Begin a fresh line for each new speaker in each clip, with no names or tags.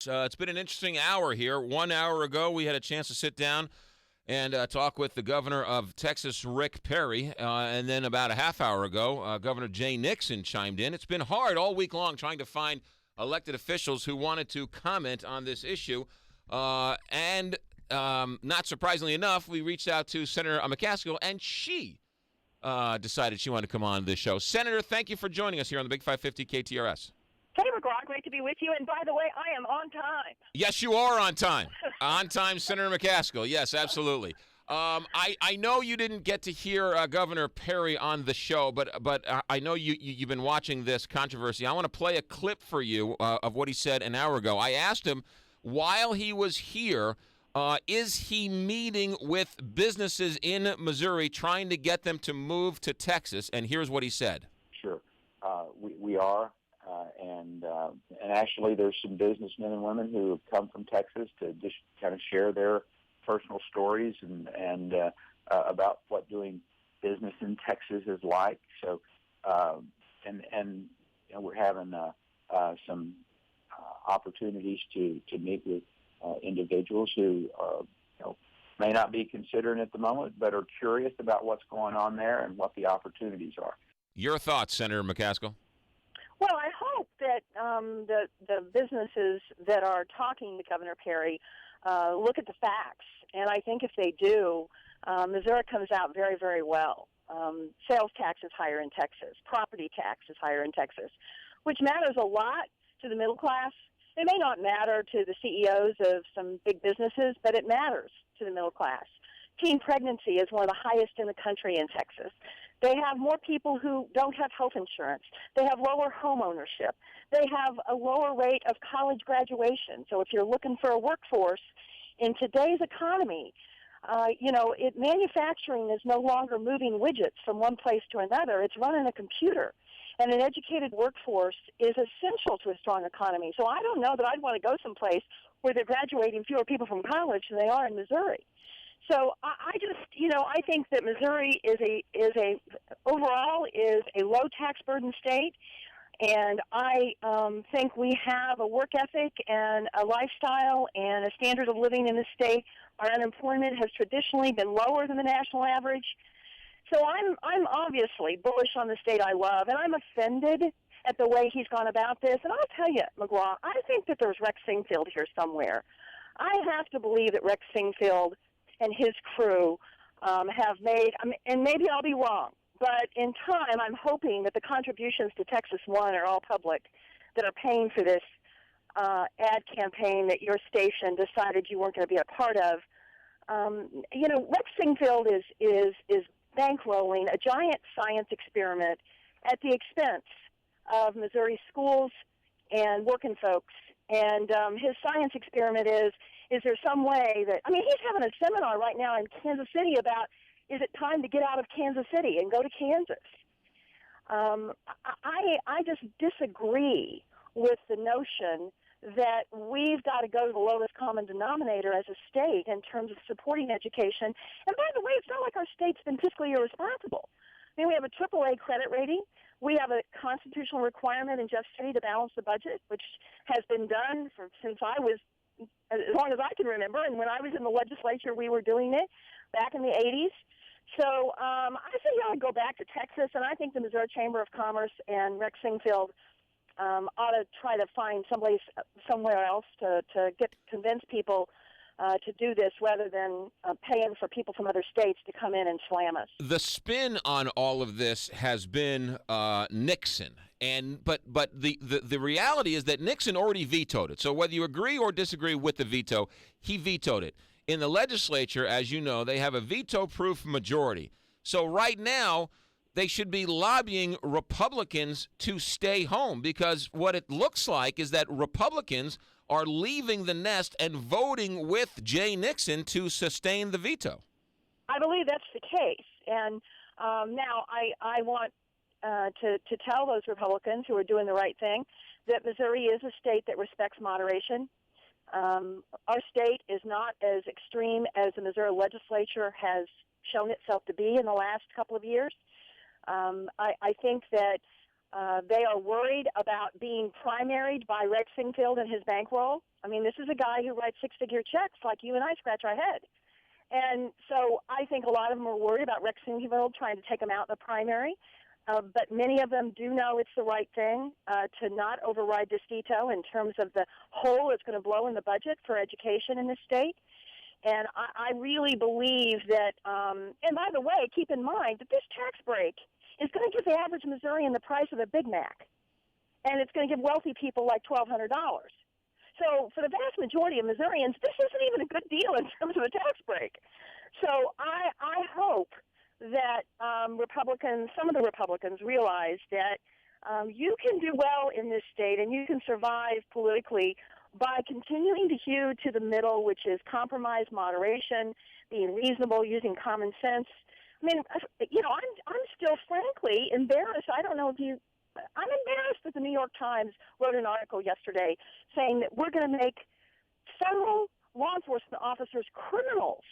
It's been an interesting hour here. 1 hour ago, we had a chance to sit down and talk with the governor of Texas, Rick Perry. And then about a half hour ago, Governor Jay Nixon chimed in. It's been hard all week long trying to find elected officials who wanted to comment on this issue. And not surprisingly enough, we reached out to Senator McCaskill, and she decided she wanted to come on this show. Senator, thank you for joining us here on the Big 550 KTRS.
Hey, McGraw, great to be with you. And by the way, I am on time.
Yes, you are on time. On time, Senator McCaskill. Yes, absolutely. I know you didn't get to hear Governor Perry on the show, but I know you've been watching this controversy. I want to play a clip for you of what he said an hour ago. I asked him, while he was here, is he meeting with businesses in Missouri trying to get them to move to Texas? And here's what he said.
Sure. We are. And actually, there's some businessmen and women who have come from Texas to just kind of share their personal stories and about what doing business in Texas is like. So, we're having some opportunities to meet with individuals who may not be considering at the moment, but are curious about what's going on there and what the opportunities are.
Your thoughts, Senator McCaskill?
Well, I hope that the businesses that are talking to Governor Perry look at the facts. And I think if they do, Missouri comes out very, very well. Sales tax is higher in Texas. Property tax is higher in Texas, which matters a lot to the middle class. It may not matter to the CEOs of some big businesses, but it matters to the middle class. Teen pregnancy is one of the highest in the country in Texas. They have more people who don't have health insurance. They have lower home ownership. They have a lower rate of college graduation. So if you're looking for a workforce in today's economy, manufacturing is no longer moving widgets from one place to another. It's running a computer. And an educated workforce is essential to a strong economy. So I don't know that I'd want to go someplace where they're graduating fewer people from college than they are in Missouri. So I think that Missouri is a low tax burden state, and I think we have a work ethic and a lifestyle and a standard of living in the state. Our unemployment has traditionally been lower than the national average. So I'm obviously bullish on the state I love, and I'm offended at the way he's gone about this. And I'll tell you, McGraw, I think that there's Rex Sinquefield here somewhere. I have to believe that Rex Sinquefield and his crew have made, and maybe I'll be wrong, but in time I'm hoping that the contributions to Texas One are all public, that are paying for this ad campaign that your station decided you weren't going to be a part of. Rex Sinquefield is bankrolling a giant science experiment at the expense of Missouri schools and working folks. And his science experiment is there some way that, he's having a seminar right now in Kansas City about, is it time to get out of Kansas City and go to Kansas? I just disagree with the notion that we've got to go to the lowest common denominator as a state in terms of supporting education. And by the way, it's not like our state's been fiscally irresponsible. We have a AAA credit rating. We have a constitutional requirement in Just City to balance the budget, which has been done since I was, as long as I can remember. And when I was in the legislature, we were doing it back in the 80s. So I think I would go back to Texas, and I think the Missouri Chamber of Commerce and Rex Sinquefield ought to try to find somewhere else to convince people to do this rather than paying for people from other states to come in and slam us.
The spin on all of this has been Nixon. But the reality is that Nixon already vetoed it. So whether you agree or disagree with the veto, he vetoed it. In the legislature, as you know, they have a veto-proof majority. So right now, they should be lobbying Republicans to stay home, because what it looks like is that Republicans are leaving the nest and voting with Jay Nixon to sustain the veto.
I believe that's the case. And now I want to tell those Republicans who are doing the right thing that Missouri is a state that respects moderation. Our state is not as extreme as the Missouri legislature has shown itself to be in the last couple of years. I think that They are worried about being primaried by Rex Sinquefield and his bankroll. I mean, this is a guy who writes six-figure checks like you and I scratch our head. And so I think a lot of them are worried about Rex Sinquefield trying to take them out in the primary. But many of them do know it's the right thing to not override this veto in terms of the hole it's going to blow in the budget for education in this state. And I really believe that, and by the way, keep in mind that this tax break is going to give the average Missourian the price of a Big Mac. And it's going to give wealthy people like $1,200. So for the vast majority of Missourians, this isn't even a good deal in terms of a tax break. So I hope that some of the Republicans realize that you can do well in this state and you can survive politically by continuing to hew to the middle, which is compromise, moderation, being reasonable, using common sense. I mean, I'm still frankly embarrassed. I'm embarrassed that the New York Times wrote an article yesterday saying that we're going to make federal law enforcement officers criminals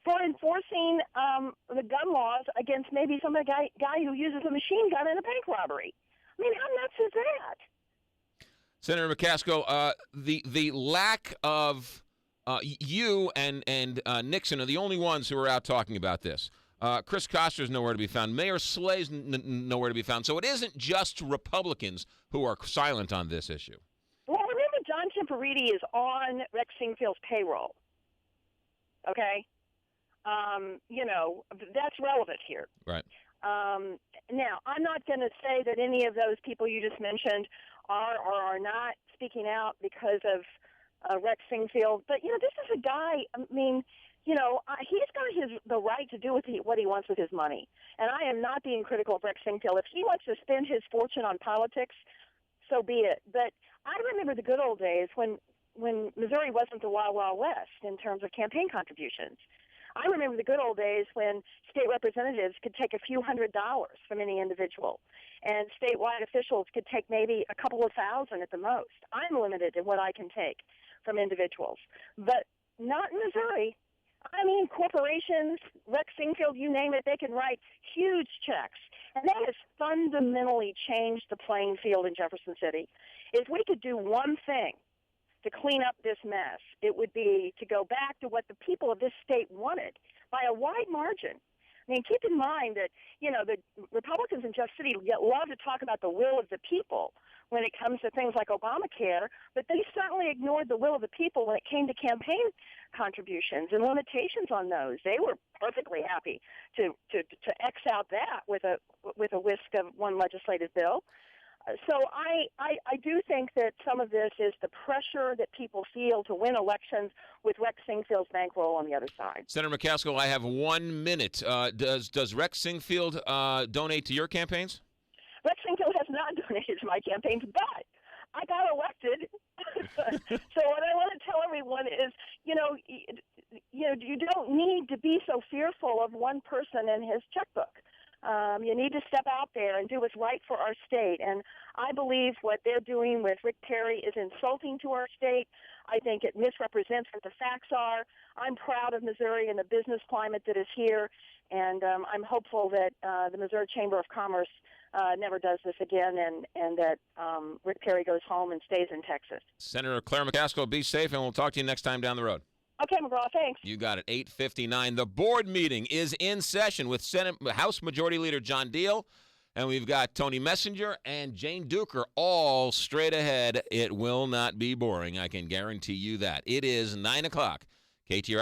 for enforcing the gun laws against maybe some guy who uses a machine gun in a bank robbery. I mean, how nuts is that?
Senator McCaskill, the lack of you and Nixon are the only ones who are out talking about this. Chris Koster's nowhere to be found. Mayor Slay's nowhere to be found. So it isn't just Republicans who are silent on this issue.
Well, remember, John Temporiti is on Rex Sinquefield's payroll. Okay? That's relevant here.
Right.
Now, I'm not going to say that any of those people you just mentioned are or are not speaking out because of Rex Sinquefield. But, this is a guy, he's got the right to do what he wants with his money. And I am not being critical of Rex Sinquefield. If he wants to spend his fortune on politics, so be it. But I remember the good old days when Missouri wasn't the Wild Wild West in terms of campaign contributions. I remember the good old days when state representatives could take a few $100s from any individual, and statewide officials could take maybe a couple of thousand at the most. I'm limited in what I can take from individuals, but not in Missouri. I mean, corporations, Rex Sinquefield, you name it, they can write huge checks. And that has fundamentally changed the playing field in Jefferson City. If we could do one thing to clean up this mess, it would be to go back to what the people of this state wanted by a wide margin. I mean, keep in mind that, the Republicans in Jeff City love to talk about the will of the people when it comes to things like Obamacare, but they certainly ignored the will of the people when it came to campaign contributions and limitations on those. They were perfectly happy to X out that with a whisk of one legislative bill. So I do think that some of this is the pressure that people feel to win elections with Rex Sinquefield's bankroll on the other side.
Senator McCaskill, I have 1 minute. Does Rex Sinquefield donate to your campaigns?
Rex Sinquefield has not donated to my campaigns, but I got elected. So what I want to tell everyone is, you don't need to be so fearful of one person and his checkbook. You need to step out there and do what's right for our state. And I believe what they're doing with Rick Perry is insulting to our state. I think it misrepresents what the facts are. I'm proud of Missouri and the business climate that is here. And I'm hopeful that the Missouri Chamber of Commerce never does this again and that Rick Perry goes home and stays in Texas.
Senator Claire McCaskill, be safe, and we'll talk to you next time down the road.
Okay, McGraw, thanks.
You got it. 8:59. The board meeting is in session with House Majority Leader John Deal, and we've got Tony Messenger and Jane Duker all straight ahead. It will not be boring. I can guarantee you that. It is 9 o'clock. KTR.